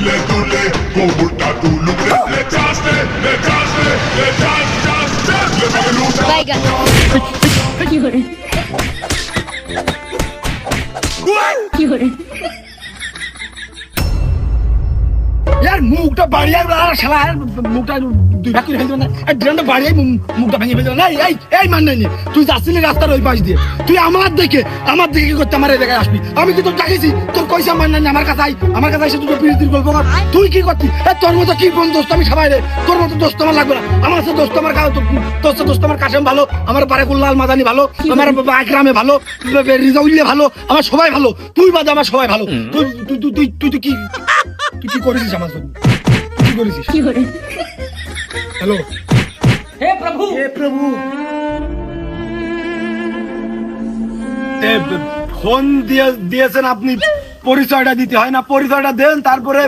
দুলে দুলে কোমরটা দুলুক রে লে চাস রে লে চাস রে লে চাস চাস চাস লে বালুটা বাইগান কি করে কি করে यार मुखটা বাড়িয়ে আর শালা মুখটা দুই ভাগ করে ফেলতে না আর ড্রামটা বাড়িয়ে মুখটা ভেঙে ফেলতে না এই মান নাই তুই যাচ্ছিলি রাস্তার ওই পাশ দিয়ে তুই আমার দেখে কি করতে আমার এই জায়গায় আসবি আমি কি তোর ডাকিছি তোর কইসা মান নাই আমার কাছে এসে দুটো পিরিতির গল্প কর তুই কি করতি তোর মতো কি কোন দোস্ত আমি সবাই রে তোর মতো দোস্ত আমার লাগবে না আমার সাথে দোস্ত আমার দোস্ত আমার কাশেম ভালো আমার বারেকুল্লাল মাদানি ভালো আমার আকরামে ভালো রিজাউল্লে ভালো আমার সবাই ভালো তুই বাদে আমার সবাই ভালো তুই কি তুই কি করেছিস আমার জন্য কি করেছিস কি করে হ্যালো हे प्रभु ফোন দিয়েছেন আপনি পরিচয়টা দিতে হয় না পরিচয়টা দেন তারপরে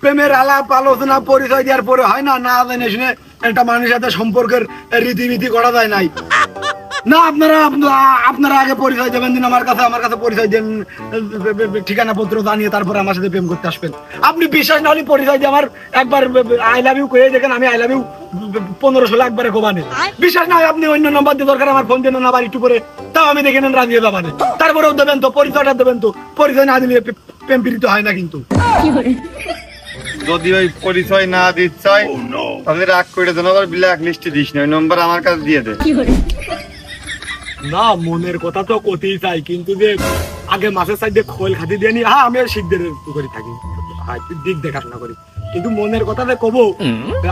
প্রেমের আলাপ আলোচনা পরিচয় দেওয়ার পরে হয় না না জানে শুনে একটা মানুষের সাথে সম্পর্কের রীতিনীতি করা যায় নাই না আপনারা আগে পরিচয় দেবেন দিন আমার কাছে পরিচয় দেন ঠিকানা পত্র জানিয়ে তারপরে আমার সাথে প্রেম করতে আসবেন আপনি বিশ্বাস না হলে পরিচয় দিয়ে আমার একবার আই লাভ ইউ কয়ে দেখেন আমি আই লাভ ইউ 1500 একবারে কোবানে বিশ্বাস না হয় আপনি অন্য নাম্বার দিয়ে দরকার আমার ফোন দেন না আবার একটু করে তাও আমি দেখে নেন রাজিয়ে যাবানে তারপরেও দেবেন তো পরিচয়টা দেবেন তো পরিচয় না দিলে প্রেম প্রীত হয় না কিন্তু কি করে যদি ওই পরিচয় না দিচ্ছে তাহলে রাগ করে দেন আবার ব্ল্যাক লিস্টে দিস না ওই নম্বর আমার কাছে দিয়ে দে কি করে না মনের কথা তো কতেই চাই কিন্তু যে আগে মাছের সাইডে খোল খাতি দিয়ে নি হ্যাঁ আমি শীতদের পুকুরে থাকি দিক দেখাশোনা করি কিন্তু মনের কথা যে কবো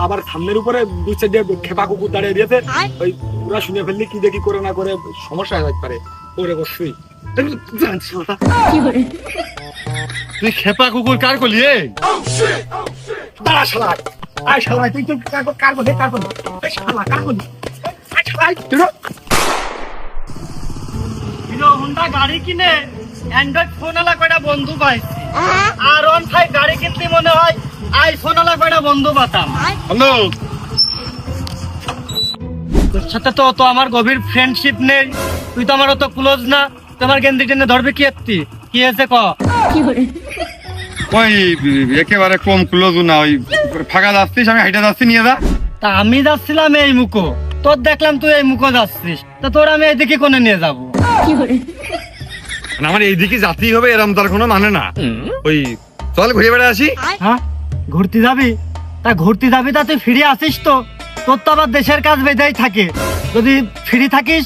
আবার সামনের উপরে দুই সাইডে খেপা কুকুর দাঁড়িয়ে দিয়েছে ওই পুরা শুনে ফেললে কি দেখি করে না করে সমস্যা হয়ে যেতে পারে ওরে বসবি জানছি ওটা কি করে তুই খেপা কুকুর কার করলি দাঁড়া শালা আয় শালা তুই তো কার করলি শালা কার করলি হোন্ডা গাড়ি কিনে অ্যান্ড্রয়েড ফোন আলা কয়টা বন্ধু পাইছি আর অন সাইড গাড়ি কিনতে মনে হয় আইফোন আলা কয়টা বন্ধু পাতাম হ্যালো তোর সাথে তো আমার গভীর ফ্রেন্ডশিপ নেই তুই তো আমার অত ক্লোজ না তোমার গেন্দি টেনে ধরবে কি একটি কি হয়েছে ক কি করে ওই একেবারে কম ক্লোজ না ওই ফাঁকা যাচ্ছিস আমি হাইটা যাচ্ছি নিয়ে যা তা আমি যাচ্ছিলাম এই মুখো তোর দেখলাম তুই এই মুখো যাচ্ছিস তা তোর আমি এইদিকে কোনে নিয়ে যাবো কি করে আমার এইদিকে জাতি হবে এরম তার কোনো মানে না ওই চল ঘুরে বেড়ে আসি হ্যাঁ ঘুরতে যাবি তা তুই ফিরে আসিস তো তোর তো আবার দেশের কাজ বেঁধেই থাকে যদি ফ্রি থাকিস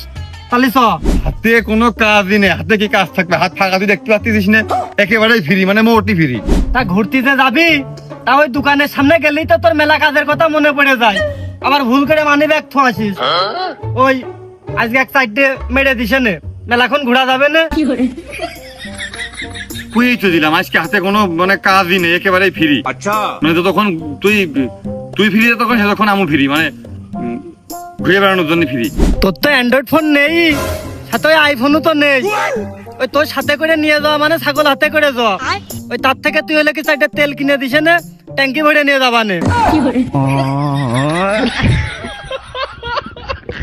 তাহলে চ হাতে কোনো কাজই নেই হাতে কি কাজ থাকবে হাত ফাঁকা তুই দেখতে পাচ্ছিস না একেবারেই ফ্রি মানে মোটি ফ্রি তা ঘুরতে যে যাবি তা ওই দোকানের সামনে গেলেই তো তোর মেলা কাজের কথা মনে পড়ে যায় আবার ভুল করে মানি ব্যাগ থো আসিস ওই আজকে এক সাইডে মেরে দিছে নে মেলাখন ঘোরা যাবে না কি করে কুই তো দিলাম আজকে হাতে কোনো মানে কাজই নেই একেবারেই ফ্রি আচ্ছা মানে তো তখন তুই ফ্রি তখন তখন আমি ফ্রি মানে ঘুরে বেড়ানোর জন্য ফ্রি তোর তো অ্যান্ড্রয়েড ফোন নেই সাথে ওই আইফোনও তো নেই ওই তোর সাথে করে নিয়ে যাওয়া মানে ছাগল হাতে করে যাওয়া ওই তার থেকে তুই হলে কি সাইডে তেল কিনে দিছে না ট্যাঙ্কি ভরে নিয়ে যাবা নে কি করে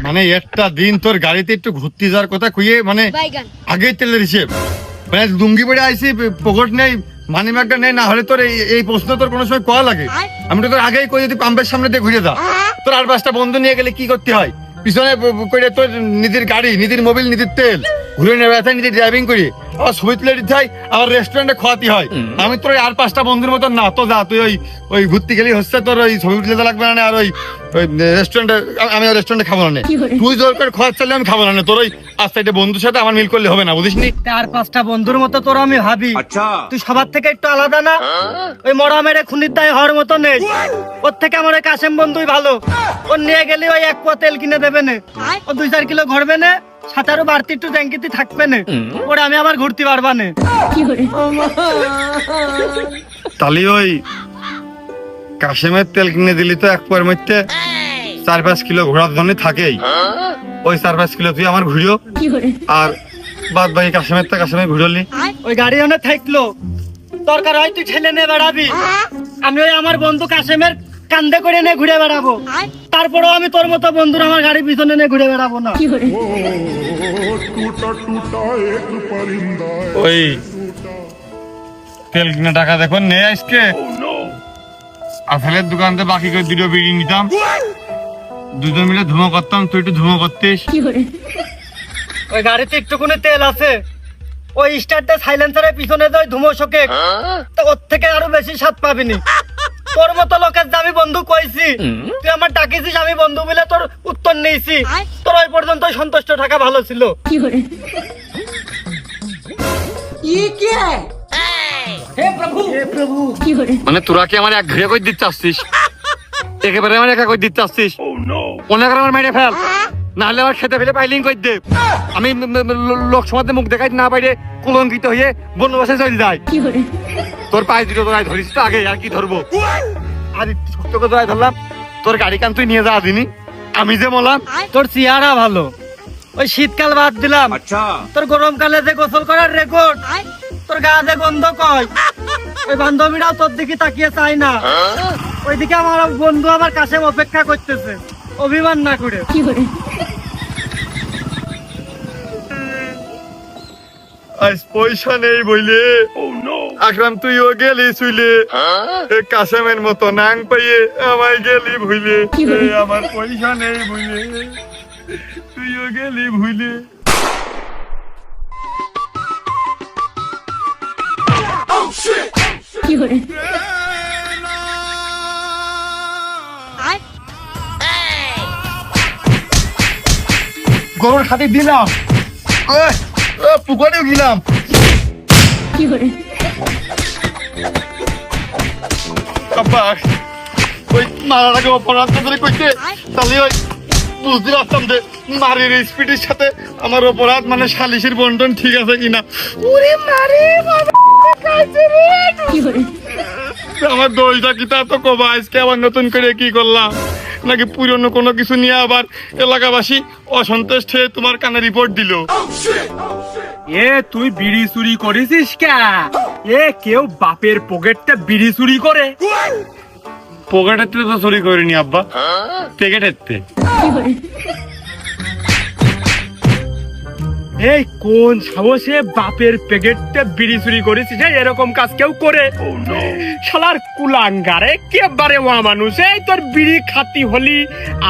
মানে একটা দিন তোর গাড়িতে একটু ঘুরতে যাওয়ার কথা কুইয়ে মানে বাইগান আগে তেলের হিসেব মানে লুঙ্গি পরে আইসি পকেট নেই মানি ব্যাগটা নেই না হলে তোর এই প্রশ্ন তোর কোনো সময় কয়া লাগে আমি তো তোর আগেই কই যদি পাম্পের সামনে দিয়ে ঘুরে যা তোর আর 5টা বন্ধু নিয়ে গেলে কি করতে হয় পিছনে করে তোর নিজের গাড়ি নিজের মোবিল নিজের তেল ঘুরে নেবে নিজে ড্রাইভিং করি আবার ছবি তুলে দিতে হয় আবার রেস্টুরেন্টে খাওয়াতে হয় আমি তোর আর 5টা বন্ধুর মতন না তো যা তুই ওই ঘুরতে গেলেই হচ্ছে তোর ওই ছবি তুলে লাগবে না আর ওই রেস্টুরেন্টে আমি রেস্টুরেন্টে খাবো না তুই জোর করে খাওয়ার চাইলে আমি খাবো না তোর ওই আর সাইডে বন্ধুর সাথে আমার মিল করলে হবে না বুঝিসনি আর 5টা বন্ধুর মতো তোর আমি ভাবি আচ্ছা তুই সবার থেকে একটু আলাদা না ওই মরা মেরে খুনির দায় হওয়ার মতো নেই ওর থেকে আমার ওই কাশেম বন্ধুই ভালো ওর নিয়ে গেলে ওই 1 পোয়া তেল কিনে দেবে না ও 2-4 কিলো ঘরবে না সাঁতারও বাড়তি একটু ট্যাঙ্কিতে থাকবে না ওরা আমি আবার ঘুরতে পারবা না কি করে তাহলে ওই কাশেমের তেল কিনে দিলি তো 1 পোয়ার মধ্যে 4-5 কিলো ঘোরার জন্য থাকেই ওই 4-5 কিলো তুই আমার ঘুরিও কি করে আর বাদ বাকি কাশেমে ঘুরলি ওই গাড়ি অনেক থাকলো দরকার হয় তুই ঠেলে নিয়ে বেড়াবি আমি ওই আমার বন্ধু কাশেমের কান্দে করে নিয়ে ঘুরে বেড়াবো তারপরেও আমি তোর মতো বন্ধুর আমার গাড়ি পিছনে নিয়ে ঘুরে বেড়াবো না কি করে टूटा टूटा एक परिंदा ওই তেল কিনে টাকা দেখো নে আজকে আসলের দোকানতে বাকি করে 2টো বিড়ি নিতাম, দুজন মিলে ধুমো করতাম, তুই একটু ধুমো করতিস। কি hore ওই গাড়িতে একটুকুনি তেল আছে, ওই স্টার্টে সাইলেন্সারের পিছনে যে ওই ধুমো শোকে, তো ওর থেকে আরো বেশি স্বাদ পাবিনি। তোর মতো লোকের যে আমি বন্ধু কইছি, তুই আমার ডাকিছিস, আমি বন্ধু বলে তোর উত্তর নিয়েছি, তোর ওই পর্যন্ত সন্তুষ্ট থাকা ভালো ছিল। কি hore কি hore মানে তোরা কি আমার এক ঘিরে করে দিতে চাচ্ছিস, একেবারে আমার একা করে দিতে চাচ্ছিস? অনেক আমার মেরে ফেল, নাহলে আমার খেতে ফেলে পাইলিং করে দে। আমি লোক সমাজে মুখ দেখাই না বাইরে কলঙ্কিত হয়ে বনবাসে চলে যাই। কি hore তোর পায়ে দুটো তোরাই ধরিস তো আগে, আর কি ধরবো? আর একটু শক্ত করে তোরাই ধরলাম, তোর গাড়ি কান তুই নিয়ে যা দিনি, আমি যে মলাম। তোর চেহারা ভালো, ওই শীতকাল বাদ দিলাম, তোর গরমকালে যে গোসল করার রেকর্ড, তোর গা যে গন্ধ কয়, ওই বান্ধবীরাও তোর দিকে তাকিয়ে চাই না। ওইদিকে আমার বন্ধু আমার কাছে অপেক্ষা করতেছে, অভিমান না করে। কি hore আজ পয়সা নেই বইলে আকরাম তুইও গেলি শুইলে, কাসেমের মতো নাং পাইয়ে আমায় গেলি ভুইলে। কি বলে? আমার পয়সা নেই বইলে তুইও গেলি ভুইলে। কি hore গরুর খাতে দিলাম, পুকুরেও গেলাম। কি hore আব্বা ওই মারাটাকে অপরাধ করে কইতে, তাহলে ওই বুঝতে পারতাম যে মারির স্পিডের সাথে আমার অপরাধ মানে সালিশের বন্টন ঠিক আছে কিনা। ওরে মারে বাবা কাছে রে, কি hore আমার দোষটা কি তা তো কবা, আজকে আবার নতুন করে কি করলাম, নাকি পুরনো কোনো কিছু নিয়ে আবার এলাকাবাসী অসন্তুষ্ট হয়ে তোমার কানে রিপোর্ট দিল। এ তুই বিড়ি চুরি করেছিস কে? এ কেউ বাপের পকেটটা বিড়ি চুরি করে? পকেটের তো চুরি করিনি আব্বা, প্যাকেটের তে। কি hore এই কোন সাহসে বাপের প্যাকেটটা বিড়ি চুরি করেছিস? এই এরকম কাজ কেউ করে? শালার কুলাঙ্গারে কেবারে ওয়া মানুষ, এই তোর বিড়ি খাতি হলি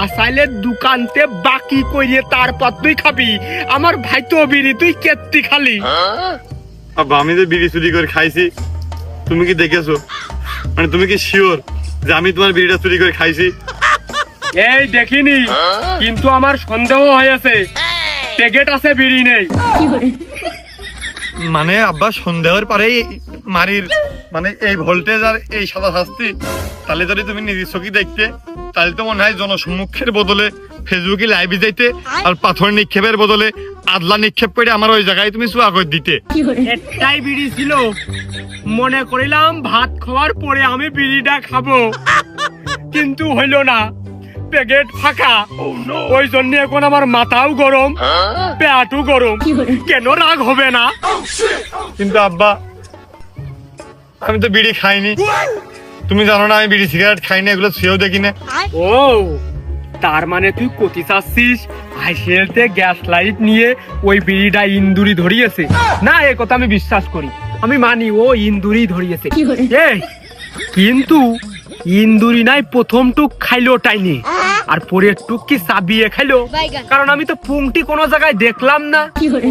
আসাইলের দোকানতে বাকি করিয়ে তারপর তুই খাবি। আমার ভাই তো বিড়ি তুই কেত্তি খালি। আব্বা আমি যে বিড়ি চুরি করে খাইছি তুমি কি দেখেছো? মানে তুমি কি শিওর যে আমি তোমার বিড়িটা চুরি করে খাইছি? এই দেখিনি, কিন্তু আমার সন্দেহ হয়েছে প্যাকেট আছে বিড়ি নেই। কি hore মানে আব্বা সন্দেহের পরেই মারির মানে এই ভোল্টেজ আর এই সাদা শাস্তি, তাহলে যদি তুমি নিজের চোখে দেখতে, তাহলে তো মনে হয় জনসম্মুখের বদলে ফেসবুকে লাইভে যাইতে, আর পাথর নিক্ষেপের বদলে আদলা নিক্ষেপ করে আমার ওই জায়গায় তুমি চুয়া করে দিতে। কি hore একটাই বিড়ি ছিল, মনে করিলাম ভাত খাওয়ার পরে আমি বিড়িটা খাবো, কিন্তু হইল না, প্যাকেট ফাঁকা। ওই জন্য এখন আমার মাথাও গরম, পেটও গরম। কি hore কেন রাগ হবে না? কিন্তু আব্বা আমি তো বিড়ি খাইনি, তুমি জানো না আমি বিড়ি সিগারেট খাইনি, এগুলো ছুঁয়েও দেখি না। ও তার মানে তুই কতি চাচ্ছিস আইসিএলতে গ্যাস লাইট নিয়ে ওই বিড়িটা ইন্দুরি ধরিয়েছে? না, এ কথা আমি বিশ্বাস করি, আমি মানি ও ইন্দুরি ধরিয়েছে। কি hore এই কিন্তু ইন্দুরি নাই প্রথম টুক খাইলো টাইনি, আর পরের টুক কি চাবিয়ে খাইলো? কারণ আমি তো পুংটি কোনো জায়গায় দেখলাম না। কি hore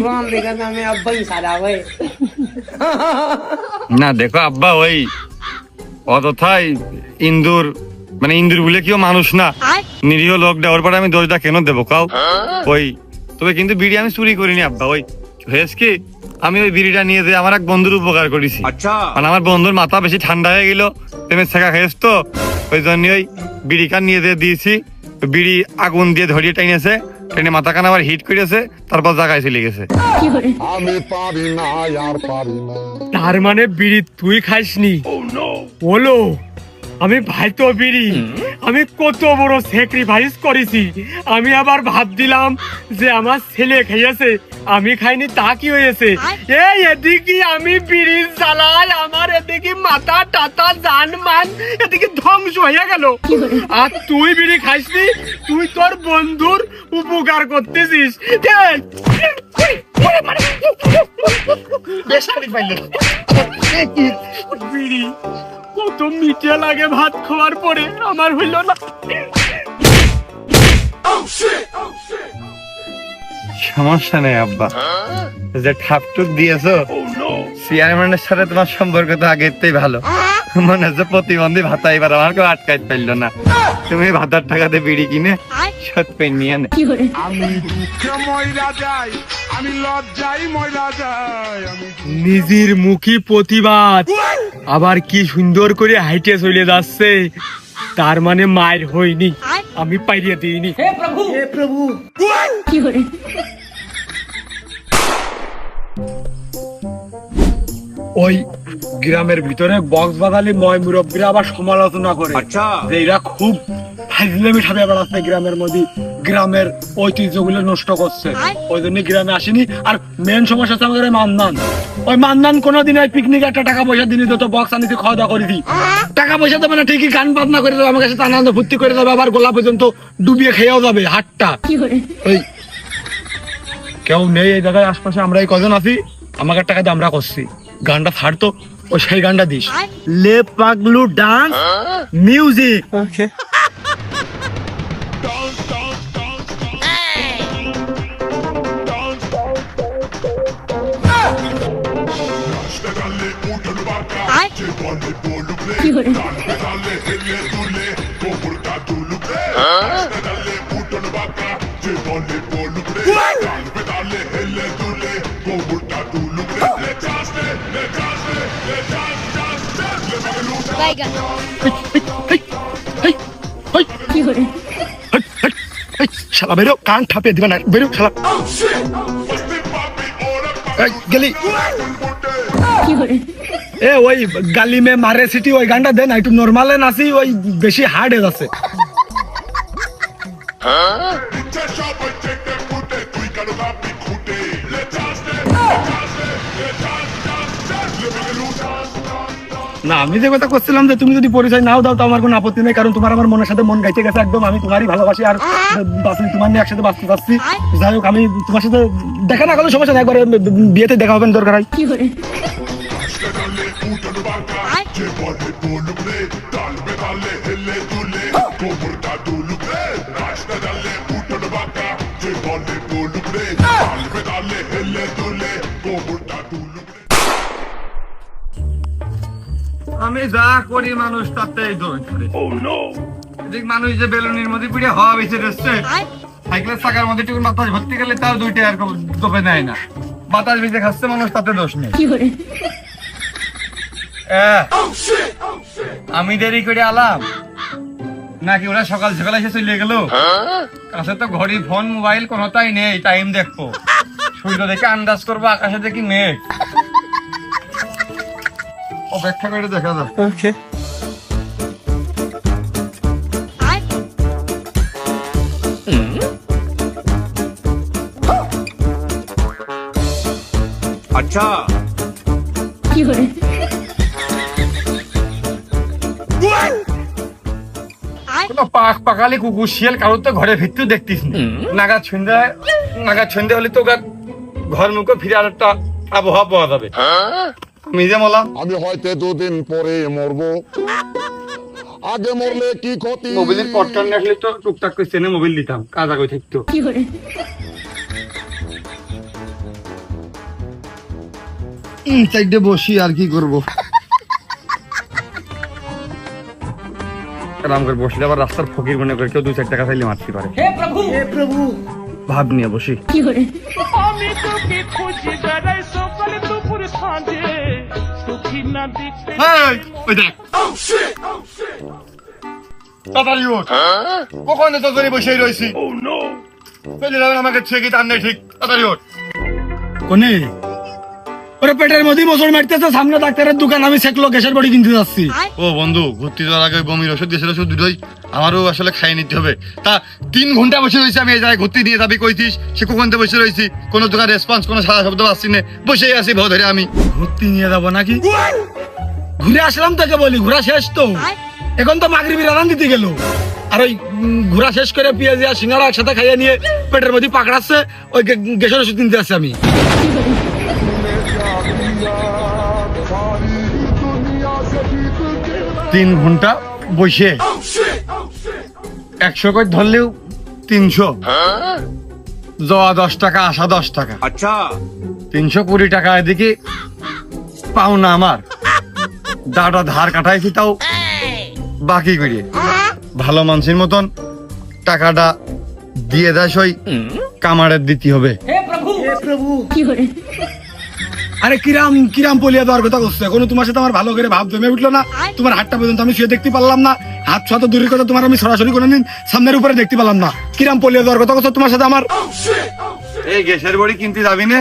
না দেখো আব্বা, ওই অযথাই ইন্দুর মানে ইন্দুর বলে কেউ মানুষ না, নিরীহ লোক দেওয়ার পরে আমি দোষটা কেন দেবো কাউ? ওই তবে কিন্তু বিড়ি আমি চুরি করিনি আব্বা, ওই হয়েছে কি আমি ওই বিড়িটা নিয়ে যে আমার এক বন্ধুর উপকার করেছি। মানে আমার বন্ধুর মাথা বেশি ঠান্ডা হয়ে গেল, প্রেমের ছেঁকা খেয়েছ তো, ওই জন্য ওই বিড়ি কান নিয়ে দিয়ে দিয়েছি, বিড়ি আগুন দিয়ে ধরিয়ে টাইনেছে, টেনে মাথা কান আবার হিট করেছে, তারপর জায়গায় চলে গেছে। কি hore তার মানে বিড়ি তুই খাইসনি? বলো আমি ভাই তো বিড়ি, আমি কত বড় স্যাক্রিফাইস করেছি। আমি আবার ভাব দিলাম যে আমার ছেলে খেয়েছে, আমি খাইনি, তা কি হয়েছে? এই এদিকে আমি বিড়ি জ্বালাই, আমার এদিকে মাথা টাতা জান মান এদিকে ধ্বংস হয়ে গেল, আর তুই বিড়ি খাইসনি, তুই তোর বন্ধুর উপকার করতেছিস। বিড়ি কত মিঠে লাগে ভাত খাওয়ার পরে, আমার হইল না। সমস্যা নেই আব্বা, যে ঠাপটুক দিয়েছো চেয়ারম্যানের সাথে তোমার সম্পর্ক তো আগের থেকেই ভালো। মনে হচ্ছে প্রতিবন্ধী ভাতা এবার আমার কেউ আটকাইতে পারলো না। তুমি ভাতার টাকাতে বিড়ি কিনে সৎ পেন নিয়ে নে। কি করে আমি দুঃখে ময়রা যাই, আমি লজ্জাই ময়রা যাই, আমি নিজের মুখী প্রতিবাদ আবার কি সুন্দর করে হাইটে চলে যাচ্ছে, তার মানে মায়ের হইনি, আমি পাইয়ে দিইনি। কি করে ওই গ্রামের ভিতরে বক্স বাদালি ময় মুরব্বীরা আবার সমালোচনা করে যে এরা খুব ফাইজলামি ঠাবে বেড়াচ্ছে গ্রামের মধ্যে, গ্রামের ঐতিহ্যগুলো নষ্ট করছে, ওই জন্য গ্রামে আসেনি। আর মেন সমস্যা হচ্ছে আমাদের মান্নান, ওই মান্নান কোনোদিন ওই পিকনিক একটা টাকা পয়সা দিনই তো বক্স আনিতে খাওয়া দাওয়া করে দিই, টাকা পয়সা দেবে না ঠিকই, গান বাজনা করে দেবে, আমার কাছে আনন্দ ফুর্তি করে যাবে, আবার গোলা পর্যন্ত ডুবিয়ে খেয়েও যাবে হাটটা। কি করে ওই কেউ নেই এই জায়গায় আশপাশে, আমরা এই কজন আছি, আমাকে টাকা দিয়ে আমরা করছি, গানটা ছাড়তো ওই সেই গানটা দিস। লে পাগলু ডান্স মিউজিক। নাচতে গালে উঠন বাঁকা, যে বলে বলুক রে, কি করে নাচতে গালে হেলে দুলে, কোমরটা দুলুক রে। নাচতে গালে উঠন বাঁকা, যে বলে বলুক রে, নাচতে গালে হেলে দুলে, কোমরটা দুলুক রে। লে চাষতে, লে চাষতে, লে চাষ, চাষ, চাষ, লে বাগলু কি করে শালা বেরো, কান ঠাপিয়ে দিবে না, বেরো শালা। বস্তি পাপি ওরা এই, গেলি কি করে এ ওই গালি মে মারে সিটি ওই গানটা দে না, একটু নর্মালে নাচি, ওই বেশি হার্ড হয়ে যাচ্ছে। ইচ্ছা সবাই চেটে ফুটে, তুই কেন ভাবি খুঁটে। লে চাষতে, লে চাষতে, লে চাষ, চাষ, চাষ, লে বাগলু না আমি যে কথা করছিলাম যে তুমি যদি পরিচয় নাও দাও তো আমার কোনো আপত্তি নেই, কারণ তোমার আমার মনের সাথে মন গাইতে গেছে একদম, আমি তোমারই ভালোবাসি আর বাঁচি, তোমার নিয়ে একসাথে বাঁচতে চাচ্ছি। যাই হোক, আমি তোমার সাথে দেখা না করলে সমস্যা নেই, একবার বিয়েতে দেখা হবে না, দরকার হয়। কি করে নাচতে গালে উঠন বাঁকা, যে বলে বলুক রে, তাল বেতালে হেলে দুলে, কোমরটা দুলুক রে। নাচতে গালে উঠন বাঁকা, যে বলে বলুক রে, তাল বেতালে হেলে দুলে, কোমরটা দুলুক রে। আমি যা করি মানুষ তাতেই দোষ করে। এদিক মানুষ যে বেলুনের মধ্যে পিড়ে হওয়া বেঁচে রয়েছে, সাইকেলের চাকার মধ্যে টুকুন বাতাস ভর্তি গেলে তাও দুইটা আর দোপে নেয় না, বাতাস বেঁচে খাচ্ছে মানুষ, তাতে দোষ নেই। কি করে আমি দেরি করে আলাম নাকি ওরা সকাল সকাল এসে চলে গেল? কাছে তো ঘড়ি ফোন মোবাইল কোনোটাই নেই, টাইম দেখবো, সূর্য দেখে আন্দাজ করবো, আকাশে দেখি মেঘ, অপেক্ষা করে দেখা যাক। কি করে কোনো পাক পাকালি কুকুর শিয়াল কারোর তো ঘরে ভিত্তি দেখতিস না, নাগাদ সন্ধ্যা হলে তো ঘর মুখে ফিরে আর একটা আবহাওয়া পাওয়া যাবে। আমি যে বললাম আমি হয়তো দুদিন পরে মরবো, আগে মরলে কি ক্ষতি। মোবাইলের পটকার নিয়ে আসলে তো টুকটাক করে চেনে মোবাইল দিতাম, কাজ আগে থাকতো। কি করে সাইডে বসি আর কি করবো, আরাম করে বসলে আবার রাস্তার ফকির মনে করে কেউ 2-4 টাকা চাইলে মারতে পারে। ভাব নিয়ে বসি। কি করে আমি তোকে খুঁজি বেড়াই সকাল দুপুর সাঁঝে, সুখী না দেখতে এই, ওই দেখ তাড়াতাড়ি ওঠ, কখন তো ধরে বসেই রয়েছি, চলে যাবেন আমাকে ছেকি তার নেই, ঠিক তাড়াতাড়ি ওঠ। কোনে ওরা পেটের মধ্যে মোচড় মারতেছে, সামনে ডাক্তারের দোকান, আমি সেকলো গ্যাসের বড়ি কিনতে যাচ্ছি। ও বন্ধু, ঘুরতে যাওয়ার আগে বমির ওষুধ গ্যাসের ওষুধ দুটোই আমারও আসলে খাইয়ে নিতে হবে। তা 3 ঘন্টা বসে রয়েছি আমি এই জায়গায়, ঘুরতে নিয়ে যাবি কইতিস, সে কখন বসে রয়েছি, কোনো দোকান রেসপন্স, কোনো সারা শব্দ পাচ্ছি না, বসেই আছি ভাও ধরে আমি। ঘুরতে নিয়ে যাবো নাকি? ঘুরে আসলাম তোকে বলি, ঘোরা শেষ তো, এখন তো মাগরিবি রান্না দিতে গেল, আর ওই ঘোরা শেষ করে পেঁয়াজ আর সিঙ্গারা একসাথে খাইয়ে নিয়ে পেটের মধ্যে পাকড়াচ্ছে, ওই গ্যাসের ওষুধ কিনতে আসছি আমি। কি করে दुनिया से जीत के 3 ঘন্টা বসে 100 করে ধরলেও 300, যাওয়া 10 টাকা, আসা 10 টাকা, আচ্ছা 320 টাকা এদিকে পাওনা আমার। দাটা ধার কাটাইছি তাও বাকি করে, ভালো মানুষের মতন টাকাটা দিয়ে দেয়, ওই কামারের দিতে হবে। কি করে আরে কিরাম কিরাম পলিয়া দেওয়ার কথা করছে, কোনো তোমার সাথে আমার ভালো করে ভাব জমে উঠলো না। তোমার হাতটা পর্যন্ত আমি শুয়ে দেখতে পারলাম না, হাত ছোঁয়া তো দূরের কথা, তোমার আমি সরাসরি কোনোদিন সামনের উপরে দেখতে পারলাম না। কিরাম পলিয়া দেওয়ার কথা করছো তোমার সাথে আমার। এই গ্যাসের বড়ি কিনতে যাবি না?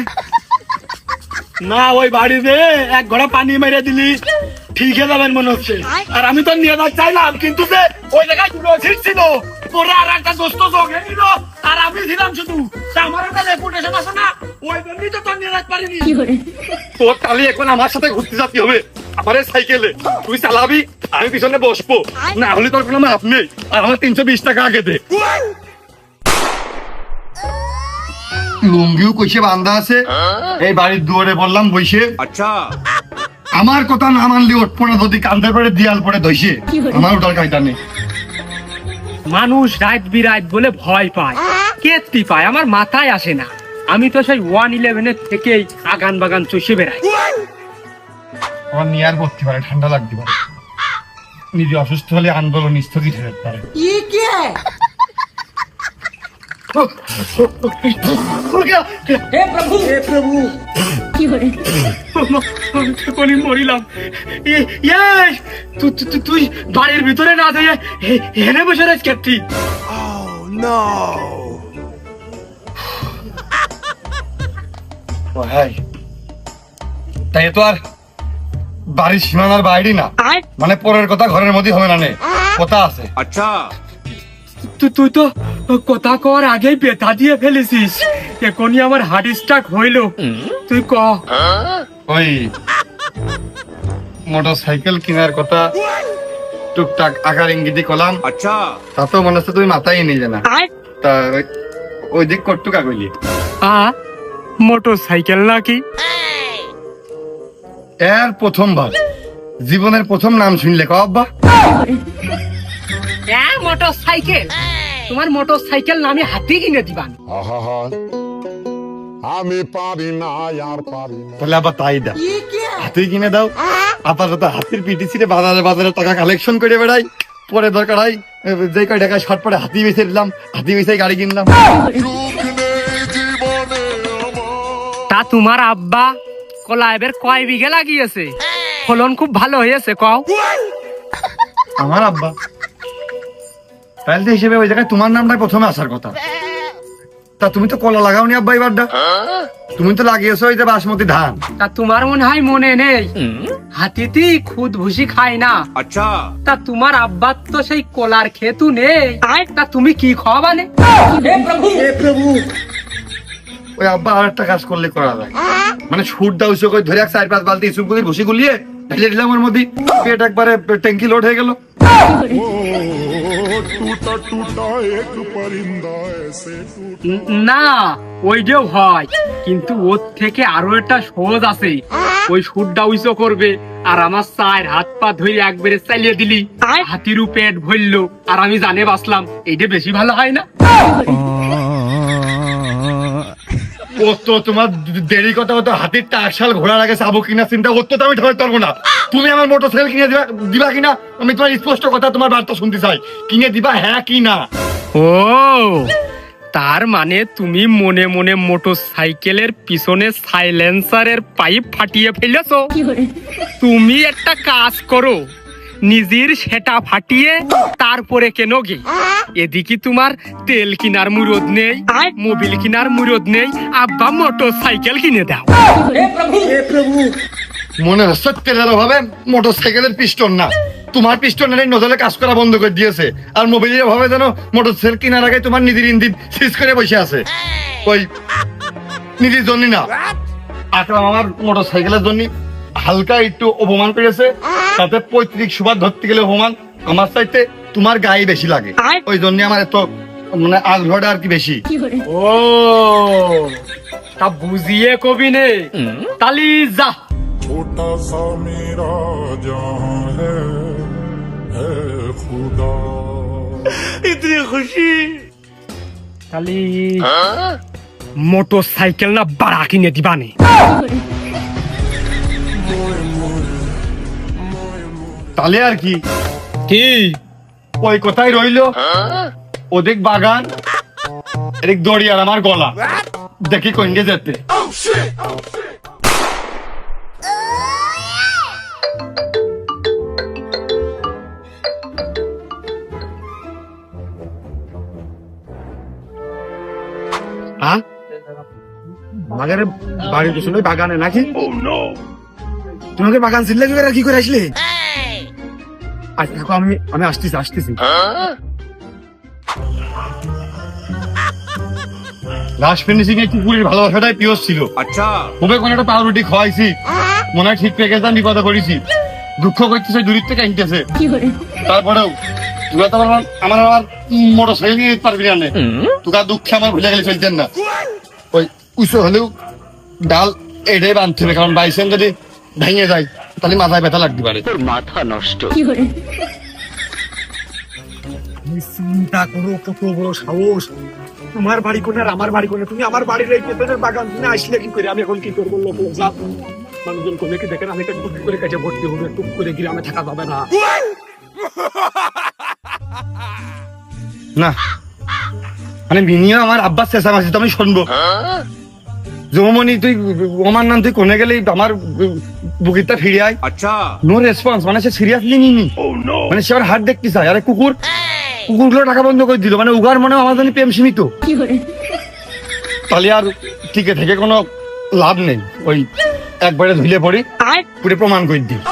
না, ওই বাড়িতে 1 ঘড়া পানি মেরে দিলি ঠিক হয়ে যাবেন মনে হচ্ছে। আর আমি তো নিয়ে যাওয়ার চাইলাম, কিন্তু যে ওই জায়গায় দুটো সিট ছিল, পরে আর একটা দোস্ত যোগ হয়ে গেল, আর আমি ছিলাম শুধু। তা আমার একটা রেপুটেশন আছে না, ওই জন্যই তো তোর নিয়ে যাতে পারিনি। কি করে তোর কালি এখন আমার সাথে ঘুরতে যেতে হবে, আমার এই সাইকেলে তুই চালাবি, আমি পিছনে বসবো, না হলে তোর কোনো মাপ নেই। আর আমার 320 টাকা আগে দে। লুঙ্গিও কইছে বান্ধা আছে, এই বাড়ির দুয়ারে বললাম বইসে। আচ্ছা, আমার কথা না মানলে উঠবো না, যদি কান্দের পরে দিয়াল পরে ধইছে, আমার ওটার কায়দা নেই। মানুষ রাত বিরাত বলে ভয় পায়, কেত্তি পায়, আমার মাথায় আসে না। আমি তো সেই 111 থেকেই আগান বাগান চষে বেড়াই। আমার নিয়ে আর করতে পারে, ঠান্ডা লাগতে পারে, নিজে অসুস্থ হলে আন্দোলন স্থগিত হয়ে যেতে পারে। কি করে আমি মরিলাম। তুই বাড়ির ভিতরে না যাই হেনে বসে রাখ কেত্তি। তাই তো আর বাড়ির সীমানার বাইরে না, মানে পরের কথা ঘরের মধ্যে হবে না, কথা আছে। আচ্ছা, তুই তো কথা কর আগেই বেতা দিয়ে ফেলেছিস, এখনই আমার হার্ট স্ট্রোক হইলো। তুই ক। ওই মোটর সাইকেল কেনার কথা টুকটাক আকার ইঙ্গিতে কলাম। আচ্ছা, তা তো মনে হচ্ছে তুমি মাথায় নিয়ে জানা। তা ওই দিক কটুকা কইলি মোটর সাইকেল নাকি? এর প্রথমবার জীবনের প্রথম নাম শুনলে ক আব্বা? Motor cycle? তোমার মোটর সাইকেল না আমি হাতি কিনে দিবান। আহা, আমি পারি না, আর পারি না। তাহলে আবার তাই দাও, হাতি কিনে দাও। আপাতত হাতির পিটি ছিঁড়ে বাজারে বাজারে টাকা কালেকশন করে বেড়াই, পরে দরকার হয় যে কয় টাকা শর্ট পরে হাতি বেঁচে দিলাম, হাতি বেঁচে গাড়ি কিনলাম। তা তোমার আব্বা কলা এবার কয় বিঘে লাগিয়েছে? ফলন খুব ভালো হয়েছে কও। আমার আব্বা তাহলে হিসেবে ওই জায়গায় তোমার নামটাই প্রথমে আসার কথা। তা তুমি তো কলা লাগাওনি আব্বা এবারটা, তুমি তো লাগিয়েছো ওই যে বাসমতি ধান। তা তোমার মনে হয় মনে নেই, হাতিতে খুদ ভুসি খায় না। আচ্ছা, তা তোমার আব্বার তো সেই কলার খেতু নেই, তা তুমি কি খাওয়াবানে? ওই আব্বা আর একটা কাজ করলে করা যায়, মানে সুর দাও করে ধরে 4-5 বালতি ইসুপ গুলি ভুসি গুলিয়ে ঢেলে দিলাম ওর মধ্যে, পেট একবারে ট্যাঙ্কি লোড হয়ে গেল। टूटा टूटा एक परिंदा ऐसे না ওইটাও হয়, কিন্তু ওর থেকে আরো একটা সহজ আছে। ওই সুরটা উইসো করবে আর আমার 4 হাত পা ধরে একবারে চালিয়ে দিলি, হাতিরও পেট ভরলো আর আমি জানে বাঁচলাম। এইটা বেশি ভালো হয় না? ও তো তোমার দেরি কথা হতো, হাতির টাকশাল ঘোড়ার আগে চাবো কিনা চিন্তা করতো, তো আমি ধরতে পারবো না। তুমি আমার মোটর সাইকেল কিনে দিবা কিনা, আমি তোমার স্পষ্ট কথা তোমার বার্তা শুনতে চাই, কিনে দিবা হ্যাঁ কি না? ও তার মানে তুমি মনে মনে মোটর সাইকেলের পিছনে সাইলেন্সারের পাইপ ফাটিয়ে ফেলেছো। তুমি একটা কাজ করো, নিজের সেটা ফাটিয়ে তারপরে কেন গে। এদিকে তোমার তেল কিনার মুরদ নেই, মোবিল কিনার মুরদ নেই, আব্বা মোটর সাইকেল কিনে দাও। মনে হচ্ছে তেলের অভাবে মোটর সাইকেলের পিস্টন না, তোমার পিস্টনের নজলে কাজ করা বন্ধ করে দিয়েছে, আর মোবিলের অভাবে যেন মোটর সাইকেল কেনার আগে তোমার নিজের ইঞ্জিন সিজ করে বসে আছে। ওই নিজের জন্য না, আকরাম আমার মোটর সাইকেলের জন্য হালকা একটু অপমান করেছে, তাতে 35 সুবাদ ধরতে গেলে অপমান আমার চাইতে তোমার গায়ে বেশি লাগে, ওই জন্য আমার এত মানে আগ্রহটা আর কি বেশি। ও তা বুঝিয়ে কবি নে, তালি যা। छोटा सा मेरा जहां है है खुदा। इतनी खुशी খালি মোটরসাইকেল না বাড়া কিনে দিবানি তাহলে আর কি কি ওই কথাই রইলো ওদিক বাগান এদিক দড়ি আর আমার গলা দেখি কইঙ্গে যেতে হ্যাঁ বাগানে বাড়ির পিছনে বাগানে নাকি তোমাকে বাগান ছিল কি করে আসলে আচ্ছা দেখো আমি আসতেছি লাস্ট ফিনিশিং এ কুকুরের ভালোবাসাটাই পিওর ছিল। আচ্ছা ওকে কোন একটা পাউরুটি খাওয়াইছি মনে হয় ঠিক পেয়ে গেছে বিপদে পড়েছি দুঃখ করতেছে দূরের থেকে আনতেছে তারপরেও তোরা তো আমার মোটর সাইকেল নিয়ে পারবি না তোকে দুঃখে আমার ভুলে গেলে চলতেন না ওই উঁচু হলেও ডাল এটাই বাঁধতে হবে কারণ বাইসেন যদি ভেঙে যায় তাহলে মাথায় ব্যথা লাগতে পারে। চিন্তা করো কত বড় সাহস তোমার বাড়ি কোনে আর আমার বাড়ি কোনে তুমি আমার বাড়ির এই পেছনের বাগান তুমি আসলে কি করে আমি এখন কি করবো লোক যা মানুষজন কোনে কি দেখেন আমি একটা টুক করে কাছে ভর্তি হবে টুক করে গ্রামে থাকা যাবে না না মানে মিনিমাম আমার আব্বাস চেঁচামেচি তো আমি শুনবো জমনি তুই আমার নাম তুই কোনে গেলেই আমার বুকিটা ফিরে আয় আচ্ছা নো রেসপন্স মানে সে সিরিয়াসলি নিনি মানে সে আমার হাত দেখতে চায় আরে কুকুরগুলো টাকা বন্ধ করে দিল মানে উগার মনে আমার জন্য প্রেম সীমিত তাহলে আর টিকে থেকে কোনো লাভ নেই ওই একবারে ধুলে পড়ি পুরো প্রমাণ করে দিই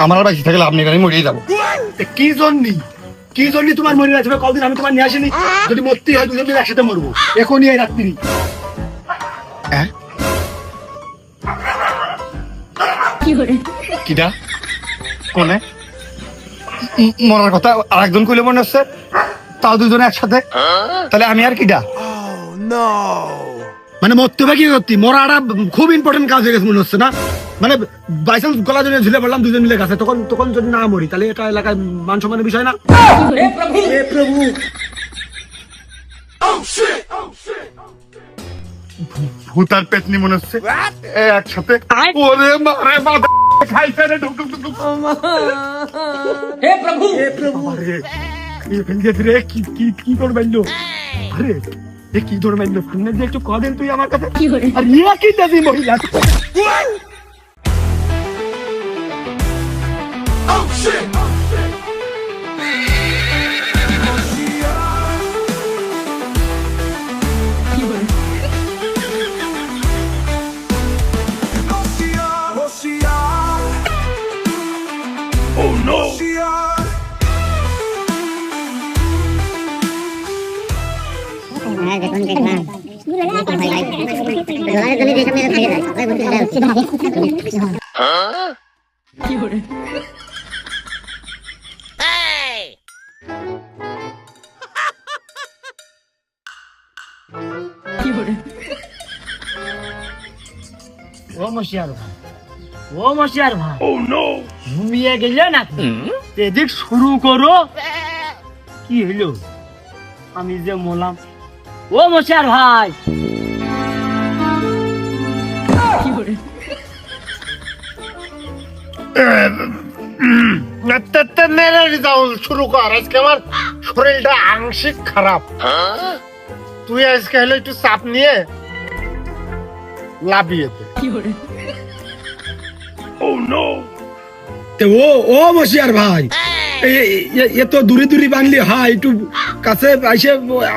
আমার আর বাকি থেকে লাভ নেই আমি মরিয়ে যাবো কি জন্য তোমার মরে যাচ্ছে কদিন আমি তোমার নিয়ে আসিনি যদি মরতেই হয় দুজন মিলে একসাথে মরবো এখনই এই রাত্রি কিটা কোনে মরার কথা আর একজন কইলে মনে হচ্ছে তাও দুজনে একসাথে তাহলে আমি আর কিটা মানে মরতে হবে কি করতি মরাটা খুব ইম্পর্টেন্ট কাজ হয়ে গেছে মনে হচ্ছে না মানে বাইচান্স গলা জন্য ঝুলে পড়লাম দুজন মিলে গেছে তখন যদি না মরি তাহলে এটা এলাকায় মান সম্মানের বিষয় না প্রভু ভূতার পেতনি মনে হচ্ছে একসাথে ওরে মারে মাথা খাইছে রে ঢুক ঢুক ঢুক হে প্রভু রে কি করবেন লো আরে এ কি ধরবেন লো শুনে যে একটু কদিন তুই আমার কাছে আর ইয়া কি দাদি মহিলা ও মশিয়ার ভাই ঘুমিয়ে গেলে নাকি এদিক শুরু করো কি হইলো আমি যে মোলাম ও মশিয়ার ভাই শুরু কর আজকে আমার শরীরটা আংশিক খারাপ তুই আজকে হলো একটু চাপ নিয়ে লাভিয়ে দে ও মশিয়ার ভাই এ তো দূরে বানলি হয় একটু কাছে আইসে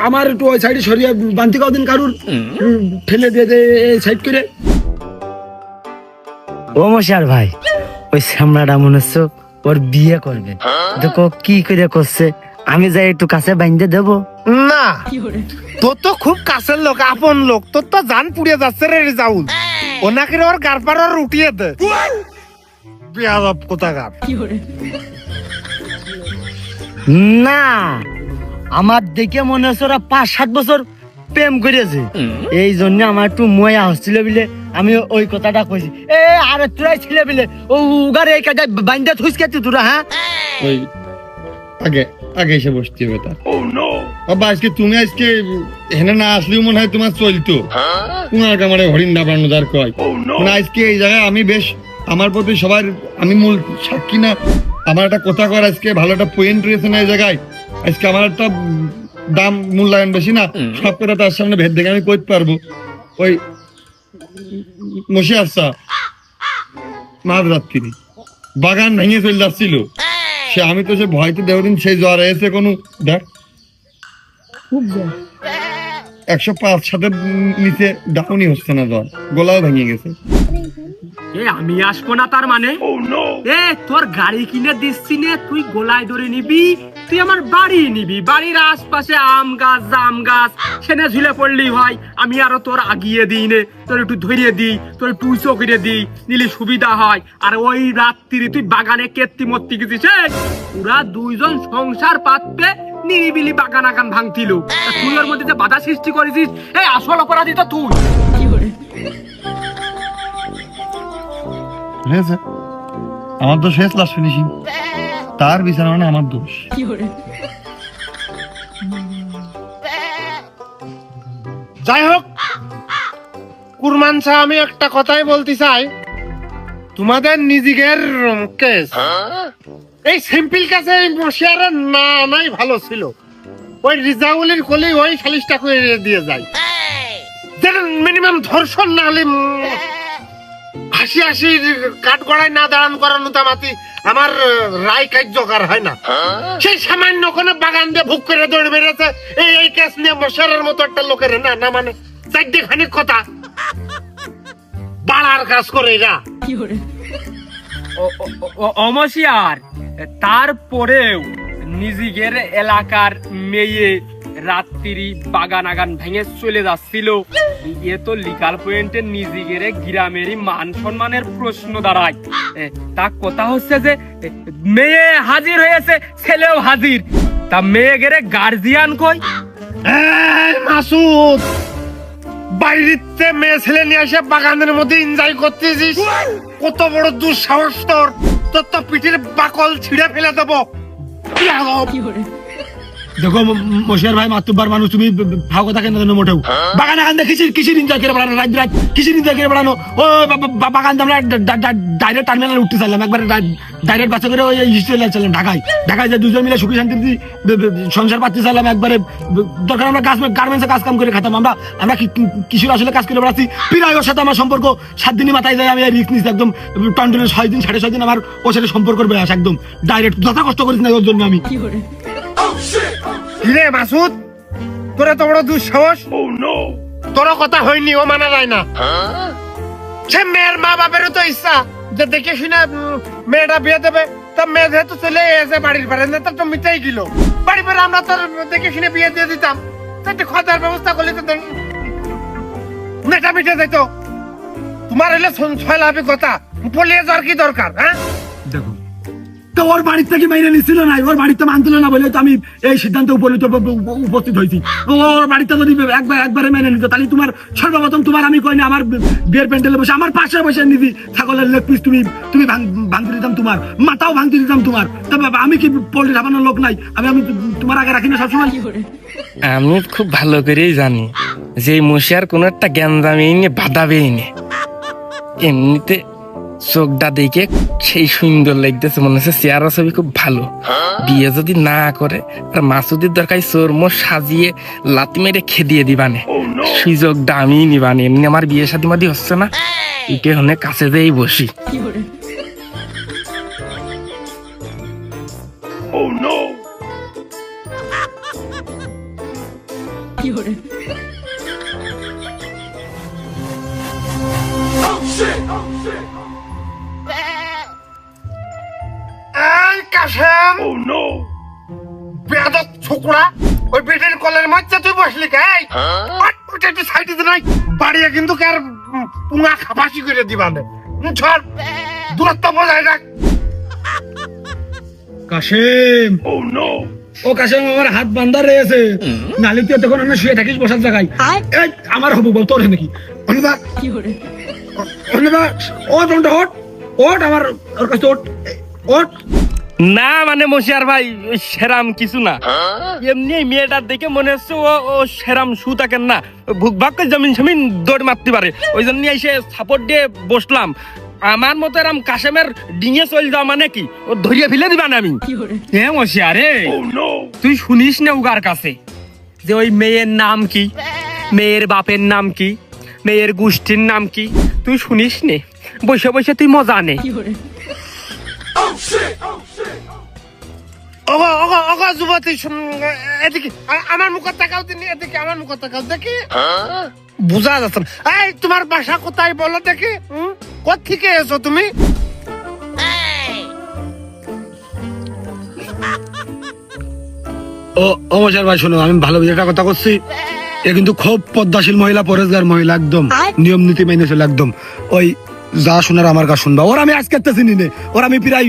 আমার একটু ওই সাইডে সরিয়ে বানতে কদিন কারুর ফেলে দিয়ে এই সাইড করে ও মশার ভাই ওই সামলাটা মনে হচ্ছে ওর বিয়ে করবে দেখো কি করে করছে আমি যাই একটু কাছে বাইন্ধে দেবো না তোর তো খুব কাছের লোক আপন লোক তোর তো জান পুড়িয়ে যাচ্ছে রে রিজাউল ওনাকে ওর গারপার ওর উঠিয়ে দে বেয়াদব কোথাকার না আমার দেখে মনে হচ্ছে ওরা 5-7 বছর প্রেম করেছে এই জন্য আমার একটু ময়া হচ্ছিল বলে আমি ওই কথাটা কইছি এ আরে তোরাই ছিলে বলে ও উগারে এই কাজে বাইন্দা থুইস কেতি তোরা হ্যাঁ ওই আগে আগে এসে বসতে হবে তার। বাবা আজকে তুমি আজকে এখানে না আসলেও মনে হয় তোমার চলতো, তোমার কামারে হরিণ না বানানো তার কয় মানে আজকে এই জায়গায় আমি বেশ আমার প্রতি সবার আমি মূল সাক্ষী না, আমার একটা কথা কর আজকে ভালো একটা পয়েন্ট রয়েছে না এই জায়গায়, আজকে আমার একটা দাম মূল্যায়ন বেশি না, সব কথা তার সামনে ভেদ দেখে আমি কইতে পারবো। ওই মশি আসছা মাঝ রাত্রি বাগান ভেঙে চলে যাচ্ছিল, সে আমি তো সে ভয়তে দেওদিন সেই জ্বর এসে কোনো দেখ 105 সাথে নিচে ডাউনই হচ্ছে না, জ্বর গলাও ভেঙে গেছে। এ আমি আসবো না তার মানে? এ তোর গাড়ি কিনে দিচ্ছি নে, তুই গোলায় ধরে নিবি, তুই আমার বাড়ি নিবি, বাড়ির আশপাশে আম গাছ জাম গাছ সেনে ঝুলে পড়লি ভাই, আমি আরো তোর আগিয়ে দিই নে, তোর একটু ধরিয়ে দিই, তোর একটু উঁচু করে দিই, নিলে সুবিধা হয়। আর ওই রাত্রি তুই বাগানে কেত্তি মত্তি গেছিস, পুরা দুইজন সংসার পাতবে নিরিবিলি বাগান আগান ভাঙছিল, তুই ওর মধ্যে যে বাধা সৃষ্টি করেছিস, এই আসল অপরাধী তো তুই। হয়েছে আমার তো শেষ লাস্ট ফিনিশিং, তার বিচার মানে আমার দোষ। যাই হোক কুরমান শাহ, আমি একটা কথাই বলতে চাই, তোমাদের নিজেদের কেস এই সিম্পল কেসে এই মশিয়ারের না নাই ভালো ছিল, ওই রিজাউলের কোলে ওই সালিশটা করে দিয়ে যায়, যেন মিনিমাম ধর্ষণ না হলে হাসি হাসি কাঠ গড়ায় না দাঁড়ান করানো তামাতি আমার রায় কার্যকর হয় না। সেই সামান্য কোনো বাগান দিয়ে ভুক করে দৌড়ে বেড়েছে এই কেস নিয়ে মশারের মতো একটা লোকের না না মানে চারটে খানিক কথা বাড়ার কাজ করে এরা। অমসিয়ার তারপরেও নিজের এলাকার মেয়ে রাত্রি বাগান আগান ভেঙে চলে যাচ্ছিল, এ তো লিগাল পয়েন্টে নিজের গ্রামেরই মান সম্মানের প্রশ্ন দাঁড়ায়। তা কথা হচ্ছে যে মেয়ে হাজির হয়েছে, ছেলেও হাজির, তা মেয়ে গেরে গার্জিয়ান কই? মাসুদ বাইরেতে মেয়ে ছেলে নিয়ে এসে বাগানের মধ্যে এনজয় করতেছিস, কত বড় দুঃসাহস তোর, তোর তো পিঠের বাকল ছিঁড়ে ফেলে দেবো। দেখো মশিয়ার ভাই মাতুব্বার মানুষ, তুমি ভাও কথা কেন জানো মোটেও, বাগান আগান দেখেছি কিসের এনজয় করে বেড়ানো, রাত রাত কিসের এনজয় করে বেড়ানো, ও বাগান আমরা ডাইরেক্ট টার্মিনাল উঠতে চাইলাম, একবার ডাইরেক্ট বাচ্চা করে ওই চলে চাইলাম ঢাকায় যে দুজন মিলে সুখী শান্তি সংসার পাচ্ছি চাইলাম, একবারে দরকার আমরা গার্মেন্টসে কাজ কাম করে খেতাম, আমরা কিশোর আসলে কাজ করে বেড়াচ্ছি, প্রায় ওর সাথে আমার সম্পর্ক 7 দিনই মাথায় যায়, আমি রিস্ক নিচ্ছি একদম টন্টনের 6 দিন 6.5 দিন আমার ওর সাথে সম্পর্ক বেড়ে আসে, একদম ডাইরেক্ট যথা কষ্ট করেছি না ওর জন্য আমি। কিরে মাসুদ, তোরা তো বড় দুঃসাহস, তোর কথা হয়নি ও মানা যায় না, সে মেয়ের মা বাপেরও তো ইচ্ছা যে দেখে শুনে মেয়েটা বিয়ে দেবে, তা মেয়ে যেহেতু চলে এসে বাড়ির পারে না তো মিটাই গেল, বাড়ি পরে আমরা তোর দেখে শুনে বিয়ে দিয়ে দিতাম, একটু খাতার ব্যবস্থা করলে তো মেয়েটা মিটে যেত। তোমার হলে 6 লাভের কথা পলিয়ে যাওয়ার কি দরকার? হ্যাঁ দেখো তো ওর বাড়ির থেকে মেনে নিচ্ছিল না, ওর বাড়িতে মানছিল না বলে তো আমি এই সিদ্ধান্তে উপস্থিত হয়েছি। ওর বাড়িতে যদি একবারে মেনে নিত তাহলে তোমার সর্বপ্রথম তোমার আমি কইনি আমার বিয়ের প্যান্ডেলে বসে আমার পাশে বসে নিবি ছাগলের লেগ পিস তুমি ভাঙতে দিতাম, তোমার মাথাও ভাঙতে দিতাম তোমার, তবে আমি কি পোল্ট্রি খাবানোর লোক নাই, আমি তোমার আগে রাখি না সবসময়। আমি খুব ভালো করেই জানি যে মশিয়ার কোন একটা জ্ঞানদামি নিয়ে বাধাবেই নে, এমনিতে চোখটা দেখে সেই সুন্দর লাগতেছে, মনে হচ্ছে চেহারা ছবি খুব ভালো, বিয়ে যদি না করে আর মাসুদের দরকার চোর মোর সাজিয়ে লাতি মেরে খেদিয়ে দিবানে, সুযোগটা আমি নিবানে, এমনি আমার বিয়ে শাদী মাদি হচ্ছে না, একে হনে কাছে যেই বসি। কাশেম বেয়াদব ছোকরা, ওই বেটের কলের মধ্যে তুই বসলি গাই সাইডে নাই বাড়িয়ে কিন্তু কার পুঙা খাবাসি করে দিবানে, ছড় দূরত্ব বজায় রাখ। কাশেম ও কাশেম আমার হাত বান্ধা রয়েছে, নালি তুই তখন আমি শুয়ে থাকিস বসার জায়গায়, আমার হবু বল তোর নাকি অনুদা ও ওট আমার ওর কাছে ওট না মানে মশিয়ার ভাই ওই সেরাম কিছু না, এমনি মেয়েটার দেখে মনে হচ্ছে ও সেরাম শু থাকেন না, ভুক ভাগ করে জমিন জমিন দৌড় মারতে পারে, ওই জন্য এসে সাপোর্ট দিয়ে বসলাম। আমার মতো এরম কাশেমের ডিঙে চল যাওয়া মানে কি, ও ধরিয়ে ফেলে দিবা না আমি। হ্যাঁ মশিয়ারে, তুই শুনিস না উগার কাছে যে ওই মেয়ের নাম কি, মেয়ের বাপের নাম কি, মেয়ের গোষ্ঠীর নাম কি, তুই শুনিস নে, বসে বসে তুই মজা নে। ওগো ওগো ওগো যুবতী, এদিকে আমার মুখে তাকাও দিন, এদিকে আমার মুখে তাকাও দেখি। বুঝা যাচ্ছে না। এই তোমার বাসা কোথায় বলো দেখি, কোত্থেকে এসো তুমি? ও মশার ভাই শোনো, আমি ভালো একটা কথা করছি, এ কিন্তু খুব পদ্মাশীল মহিলা, পরেশগার মহিলা, একদম নিয়ম নীতি মেনে চলে, একদম ওই যা শোনার আমার কাছে শুনবা। ওর আমি আজকে চিনি নে, ওর আমি প্রায়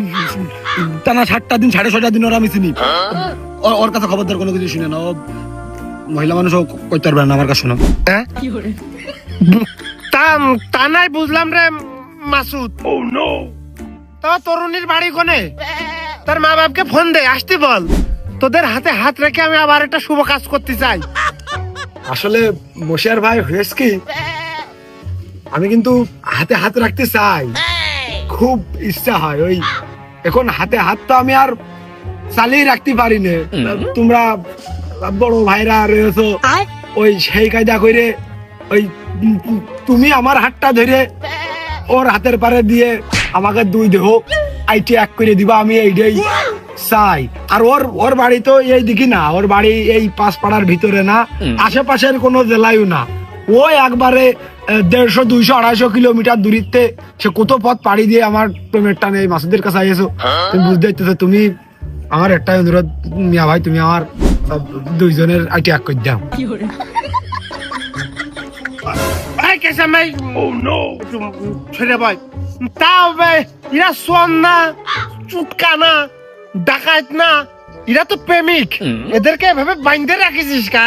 টানা 7টা দিন 6.5টা দিন ওর আমি চিনি। ওর কাছে খবরদার কোনো কিছু শুনে না, ও মহিলা মানুষ কইতে পারবে না, আমার কাছে শোনো। তা নাই বুঝলাম রে মাসুদ। তা তরুণীর বাড়ি কোনে? তার মা বাপকে ফোন দে, আসতে বল। তোদের হাতে হাত রেখে আমি আবার একটা শুভ কাজ করতে চাই। আসলে মশিয়ার ভাই হয়েছে কি, আমি কিন্তু হাতে হাত রাখতে চাই, খুব ইচ্ছা হয়। ওই এখন হাতে হাত তো আমি আর চালিয়ে রাখতে পারি না, তোমরা বড় ভাইরা রয়েছো, ওই সেই কায়দা করে ওই তুমি আমার হাতটা ধরে ওর হাতের পারে দিয়ে আমাকে 2 দেহ আইটি এক করে দিবা, আমি এইটাই চাই। আর ওর বাড়ি তো এই দিকে না, ওর বাড়ি এই 5 পাড়ার ভিতরে না, আশেপাশের কোনো জেলায়ও না, ওই একবারে 150, 200, 250 কিলোমিটার দূরিত্বে সে কত পথ পাড়ি দিয়ে আমার প্রেমের টানে মাসুদের কাছে আইছো। তুমি বুঝতে পারতেছো, তুমি আমার একটা অনুরোধ মিয়া ভাই, তুমি আমার 2 জনের আইটি এক করে দাও। ছেড়ে ভাই, তাও এরা সোন না, চুটকা না, ডাকাত না, এরা তো প্রেমিক, এদেরকে এভাবে বাইন্ধে রাখিস কা?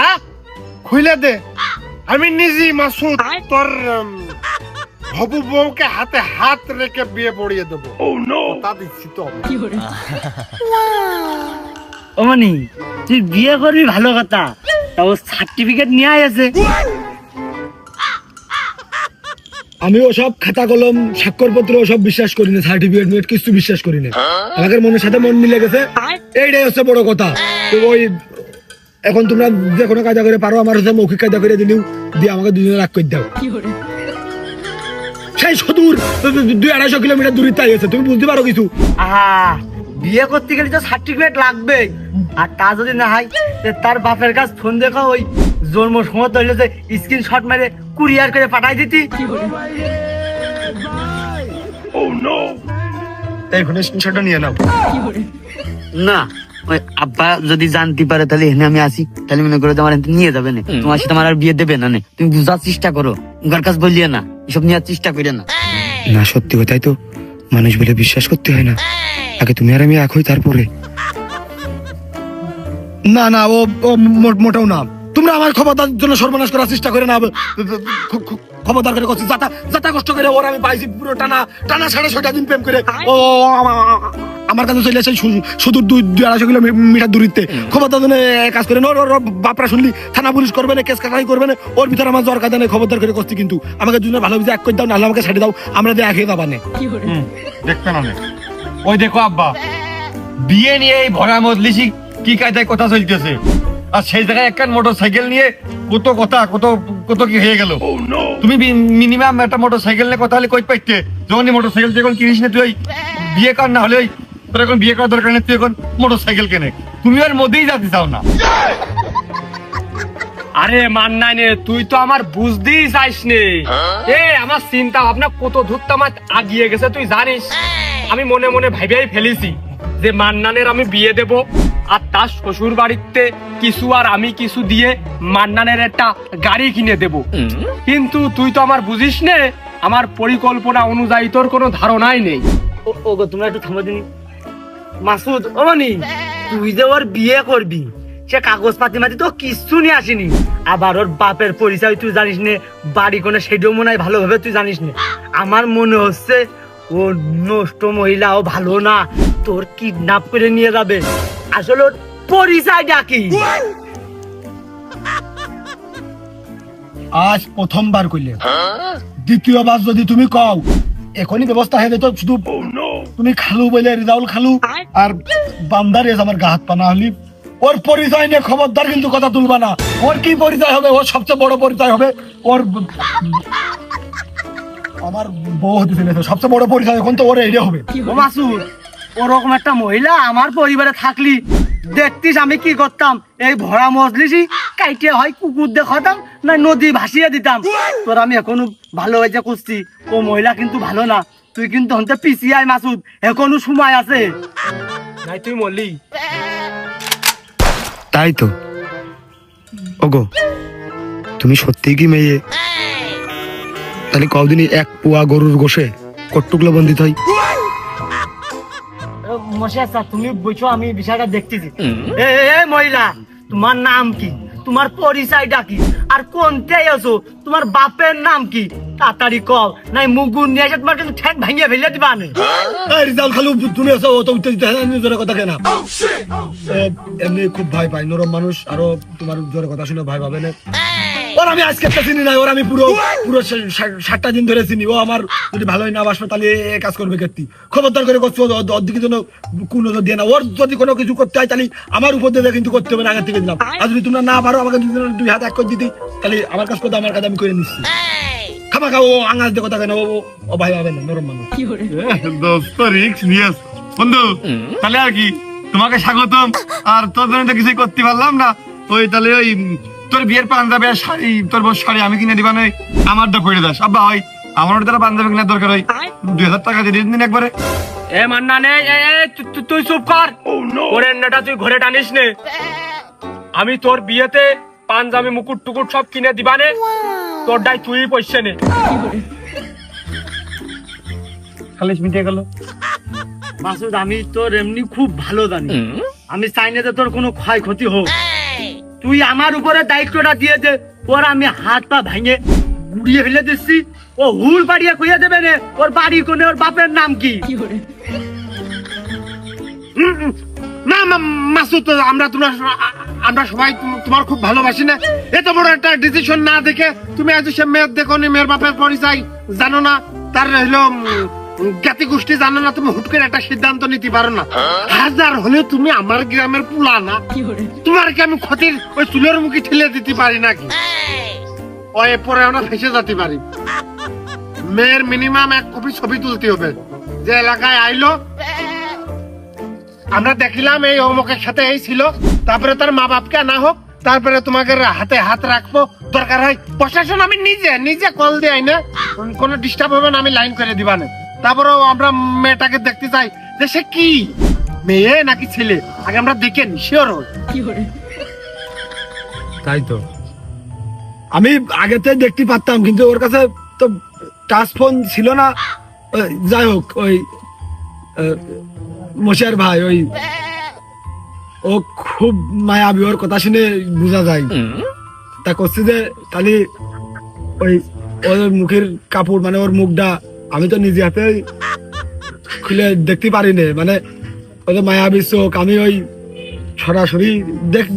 খুলে দে, আমি নিজেই মাসুদ তোর হবু বউকে হাতে হাত রেখে বিয়ে পড়িয়ে দেবো। তা দিচ্ছি তো। ও মানি, তুই বিয়ে করবি ভালো কথা, তাও সার্টিফিকেট নিয়ে আছে। আমি ওসব খাতা কলম স্বাক্ষরপত্র ওসব বিশ্বাস করি না, সার্টিফিকেট কিছু বিশ্বাস করি না। আমাদের মনের সাথে মন মিলে গেছে, এইটাই হচ্ছে বড় কথা। তো ওই এখন তোমরা যে কোনো কায়দা করে পারো, আমার হচ্ছে মৌখিক কায়দা করে দিলেও দিয়ে আমাকে 2 জনে রাগ করে দাও। সেই সুদূর 200-250 কিলোমিটার দূরে তাই আছে, তুমি বুঝতে পারো কিছু? বিয়ে করতে গেলে তো সার্টিফিকেট লাগবে, আর তা যদি না হয় তার বাপের কাছে ফোন দেখো, ওই জন্ম সময় হইলে যে স্ক্রিনশট মেরে কুরিয়ার করে পাঠাই দিতি। এই ফোনের স্ক্রিনশটটা নিয়ে নাও। না, ওই আব্বা যদি জানতে পারে তাহলে এখানে আমি আসি, তাহলে মনে করো তোমার নিয়ে যাবে না, তোমার সাথে আমার আর বিয়ে দেবে না। তুমি বুঝার চেষ্টা করো, উনার কাছে বললিয়ে না, এসব নেওয়ার চেষ্টা করে না। না সত্যি কথাই তো মানুষ বলে বিশ্বাস করতে হয় না, আগে তুমি আর আমি এক হই তারপরে। না না, ও মোটেও না, তোমরা আমার খবরদার জন্য সর্বনাশ করার চেষ্টা করে না, খবরদার করে করছি, যাতা কষ্ট করে ওর আমি পাইছি পুরো টানা 6.5টা দিন প্রেম করে। ও আমার কাছে চলে আসে শুধু 200-250 কিলোমিটার দূরিতে, খবরদার জন্য কাজ করে না। ওর বাপরা শুনলি থানা পুলিশ করবে না, কেস কাটাই করবে না, ওর ভিতরে আমার জ্বর কাঁদে, খবরদার করে করছি। কিন্তু আমাকে দুজনে ভালো এক করে দাও, নাহলে আমাকে ছেড়ে দাও, আমরা দিয়ে এক হয়ে যাবা না। দেখতে না, ওই দেখো আব্বা, বিয়ে নিয়ে এই ভরা মজলিসি কি কায়দায় কথা চলতেছে, আর সেই জায়গায় একটা মোটরসাইকেল নিয়ে কত কথা, কত কি হয়ে গেল। তুমি মিনিমাম একটা মোটরসাইকেল নিয়ে কথা হলে কই পাইতে, যখন মোটরসাইকেল তুই এখন কিনিস না, তুই ওই বিয়ে কর, না হলে ওই তোর এখন বিয়ে করার দরকার নেই, তুই এখন মোটরসাইকেল কেনে, তুমি আর মধ্যেই যেতে চাও না। আরে মান্নাই নে, তুই তো আমার বুঝতেই চাইস নে। আমার চিন্তা ভাবনা কত দূর তো আমার আগিয়ে গেছে তুই জানিস। আমি মনে মনে ভাইবেই ফেলেছি যে মান্নানের আমি বিয়ে দেব, আর তার শ্বশুর বাড়িতে কিছু আর আমি কিছু দিয়ে মান্নানের একটা গাড়ি কিনে দেব। কিন্তু তুই তো আমার বুঝিস নে, আমার পরিকল্পনা অনুযায়ী তোর কোনো ধারণাই নেই। ওগো তোমরা একটু থামো দিন। মাসুদ, ও মানি, তুই যে ওর বিয়ে করবি, সে কাগজ পাতি মাতি তো কিছু নিয়ে আসেনি, আবার ওর বাপের পরিচয় তুই জানিস নে, বাড়ি কোনে সেটাও মনে হয় ভালোভাবে তুই জানিস নে। আমার মনে হচ্ছে ও নষ্ট মহিলা, ও ভালো না, তোর কিডন্যাপ করে নিয়ে যাবে। আসলে ওর পরিচয়টা কি? আজ প্রথমবার কইলে, দ্বিতীয়বার যদি তুমি কও এখনই ব্যবস্থা হয়ে যেত। শুধু তুমি খালু বলে রিজাউল খালু আর বান্দার এস আমার গা হাত পা না হলি ওর পরিচয় নিয়ে খবরদার কিন্তু কথা তুলবা না। ওর কি পরিচয় হবে? ওর সবচেয়ে বড় পরিচয় হবে ওর আমার বউ হতে চলেছে। সবচেয়ে বড় পরিচয় এখন তো ওর এইটা হবে। ও মাসুদ, ওরকম একটা মহিলা আমার পরিবারে থাকলি দেখতিস আমি কি করতাম? এই ভরা মজলিসি কাইটে হয় কুকুর দেখাতাম না নদী ভাসিয়ে দিতাম। তোর আমি এখনো ভালো হয়েছে খুঁজছি, ও মহিলা কিন্তু ভালো না। তুই কিন্তু হতে পিছিয়ে আয় মাসুদ, এখনো সময় আছে। নাই তুই মরলি। তাই তো ওগো, তুমি সত্যি কি মেয়ে? তাহলে কদিনই এক পোয়া গরুর গোশে কট্টুকলো বন্দিত হয়। মশাই স্যার, তুমি বুঝছো আমি বিষয়টা দেখতেছি। এই মহিলা, তোমার নাম কি? তোমার পরিচয়টা কি? আর কোনটাই আছো? তোমার বাপের নাম কি? তাড়াতাড়ি কও, নাই মুগুর নিয়ে এসে তোমার কিন্তু ঠ্যাং ভাঙিয়ে ফেলে দিবা না। রিজাল খালু তুমি আছো তো উত্তেজিত জোরে কথা কেন? এমনি খুব ভয় পাই, নরম মানুষ, আরো তোমার জোরে কথা শুনে ভয় পাবে না। ওর আমি আজকে একটা চিনি নাই, ওর আমি পুরো 7টা দিন ধরে চিনি। ও আমার যদি ভালোই না বাসবে তাহলে এ কাজ করবে কেটে। খবরদার করে করছো, ওর দিকে জন্য কোনো দিয়ে না। ওর যদি কোনো কিছু করতে হয় তাহলে আমার উপর দিয়ে কিন্তু করতে হবে না, আগে থেকে দিলাম। আর যদি তোমরা না পারো আমাকে 2 হাত এক করে দিতে, তাহলে আমার কাজ করতে আমার কাজ আমি করে নিচ্ছি। খামা খাও, ও আঙাল দিয়ে কথা কেন? ও ভাই হবে না, নরম মানুষ। দোস্ত রিক্স নিয়েছ বন্ধু। তাহলে আর কি, তোমাকে স্বাগতম। আর তোর জন্য তো কিছুই করতে পারলাম না। ওই তাহলে ওই তোর বিয়ের পাঞ্জাবি আর শাড়ি, তোর বউ শাড়ি আমি কিনে দিবা নাই, আমারটা পড়ে দাস। আব্বা হয় আমার দ্বারা পাঞ্জাবি কেনার দরকার হয়, 2000 টাকা দিয়ে দিন একবারে। এ মান্না নে, তুই চুপ কর। ওরে নেটা তুই ঘরে টানিস নে। আমি তোর বিয়েতে পাঞ্জাবি মুকুট টুকুট সব কিনে দিবানে, তোরটাই তুই পয়সা নে। খালিশ মিটে গেল। মাসুদ, আমি তোর এমনি খুব ভালো জানি, আমি চাই না যে তোর কোনো ক্ষয়ক্ষতি হোক। তুই আমার উপরে দায়িত্বটা দিয়ে দে, ওর আমি হাত পা ভেঙে গুড়িয়ে ফেলে দিচ্ছি। ও হুল পাড়িয়ে খুঁজে দেবে না ওর বাড়ি কোনে, ওর বাপের নাম কি? না মাসুদ, আমরা সবাই তোমার খুব ভালোবাসি না। এত বড় একটা ডিসিশন না দেখে তুমি আজ সে মেয়ের দেখো নি, মেয়ের বাপের পরিচয় জানো না, তার হলো জ্ঞাতি গোষ্ঠী জানো না, তুমি হুট করে একটা সিদ্ধান্ত নিতে পারো না। হাজার হলেও তুমি আমার গ্রামের পুলা না, তোমার কি আমি ক্ষতির ওই চুলের মুখে ঠেলে দিতে পারি নাকি? ওই পরে আমরা ফেসে যেতে পারি। মেয়ের মিনিমাম 1 কপি ছবি তুলতে হবে। যে এলাকায় আইলো আমরা দেখিলাম এই অমুকের সাথে এই ছিল, তারপরে তার মা বাপকে আনা হোক, তারপরে তোমাকে হাতে হাত রাখবো। দরকার হয় প্রশাসন আমি নিজে কল দিয়ে না, কোনো ডিস্টার্ব হবে না, আমি লাইন করে দিবা না। তারপরেও আমরা মেয়েটাকে দেখতে চাই যে সে কি মেয়ে নাকি ছেলে, আগে আমরা দেখে নি শিওর হই। তাই তো আমি আগেতে দেখতে পারতাম, কিন্তু ওর কাছে তো টাচ ফোন ছিল না। যাই হোক, ওই মশিয়ার ভাই, ওই ও খুব মায়াবী, ওর কথা শুনে বোঝা যায়। তা করছি যে তাহলে ওই ওর মুখের কাপড়, মানে ওর মুখটা আমি তো নিজে হাতে খুলে দেখতে পারি না, মানে ওদের মায়াবী চোখ। আমি ওই সরাসরি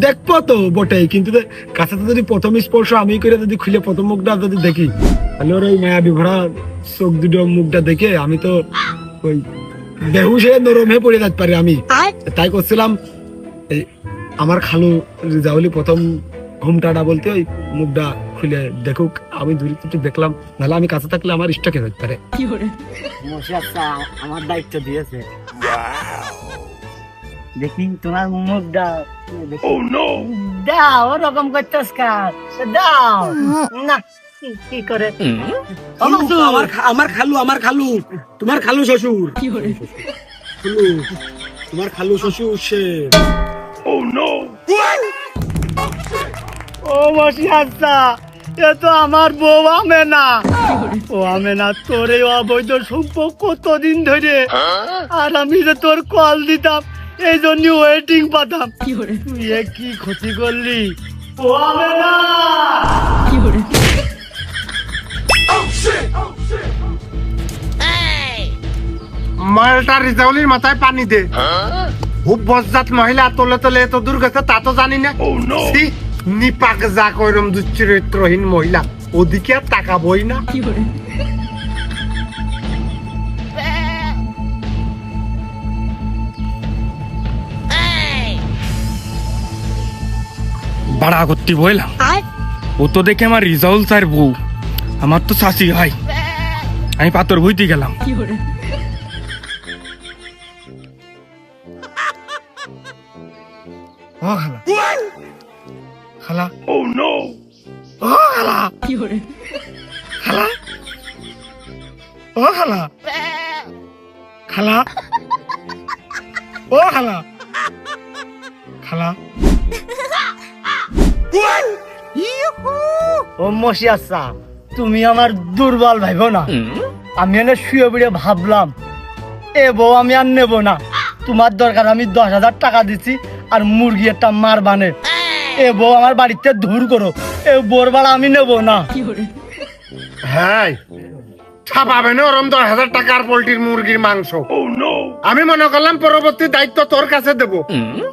দেখবো তো বটেই, কিন্তু কাছে তো যদি প্রথম স্পর্শ আমি করে যদি খুলে প্রথম মুখটা যদি দেখি, তাহলে ওর ওই মায়াবী ভরা চোখ দুটো মুখটা দেখে আমি তো ওই বেহুশ হয়ে নরম হয়ে পড়ে যেতে পারি আমি। তাই করছিলাম এই আমার খালু রিজাউলি প্রথম ঘুমটাটা বলতে ওই মুখটা খুলে দেখুক, আমি দূরে একটু দেখলাম, নাহলে আমি কাছে থাকলে আমার স্টকে যেতে পারে। আমার দায়িত্ব দিয়েছে, দেখি তোমার মুখটা দাও। ওরকম করতেস কাজ দাও না, কি করে? আমার খালু তোমার খালু শ্বশুর, তোমার খালু শ্বশুর সে। ও মাসি আচ্ছা, এ তো আমার বউ আমেনা। ও আমেনা, তোর এই অবৈধ সম্পর্ক কতদিন ধরে, আর আমি যে তোর কল দিতাম এই জন্য ওয়েটিং পাতাম। তুই কি ক্ষতি করলি? ও আমেনা, মালটা রিজাউলির মাথায় পানি দে। খুব বজ্জাত মহিলা, তোলে তোলে এত দূর গেছে তা তো জানি না। ছি, নিপাক যা কইরম দুশ্চরিত্রহীন মহিলা, ওদিকে আর তাকাবই না। বাড়া করতে বললাম, ও তো দেখে আমার রিজাউল স্যার বউ, আমার তো শাসি হয়। আমি পাথর বইতে গেলাম। ও খালা, খালা, ও নো, ও খালা, খালা, ও খালা, খালা, ও খালা, খালা। ও মশিয়াসা, তুমি আমার দুর্বল ভাইব না। আমি এনে শুয়ে বুড়ে ভাবলাম এ বউ আমি আর নেবো না। তোমার দরকার আমি 10,000 টাকা দিচ্ছি আর মুরগি একটা মার বানে। এ বউ আমার বাড়িতে দূর করো, এ বোর বাড়া আমি নেবো না। হ্যাঁ, ছাপাবে না ওরম 10,000 টাকার পোল্ট্রির মুরগির মাংস। আমি মনে করলাম পরবর্তী দায়িত্ব তোর কাছে দেব।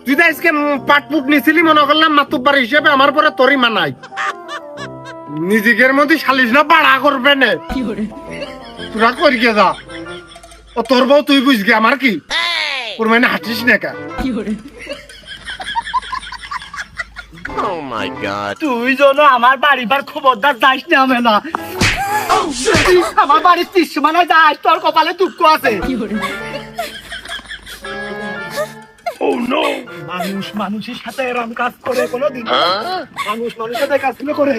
তুই তো আজকে পাটপুট নিছিলি, মনে করলাম মাতুব্বার হিসেবে আমার পরে তোরই মানাই। নিজেদের মধ্যে সালিশ না বাড়া করবে না, তোরা করি গে যা। ও তোর বউ তুই বুঝবি, আমার কি ওর মানে হাঁটিস না কা। তুই যেন আমার বাড়িবার খবরদার যাইস না। আমি না আমার বাড়ির 30 মানে যাস, তোর কপালে দুঃখ আছে। মানুষ মানুষের সাথে এরকম কাজ করে কোনোদিন? মানুষ মানুষের সাথে কাজ করে?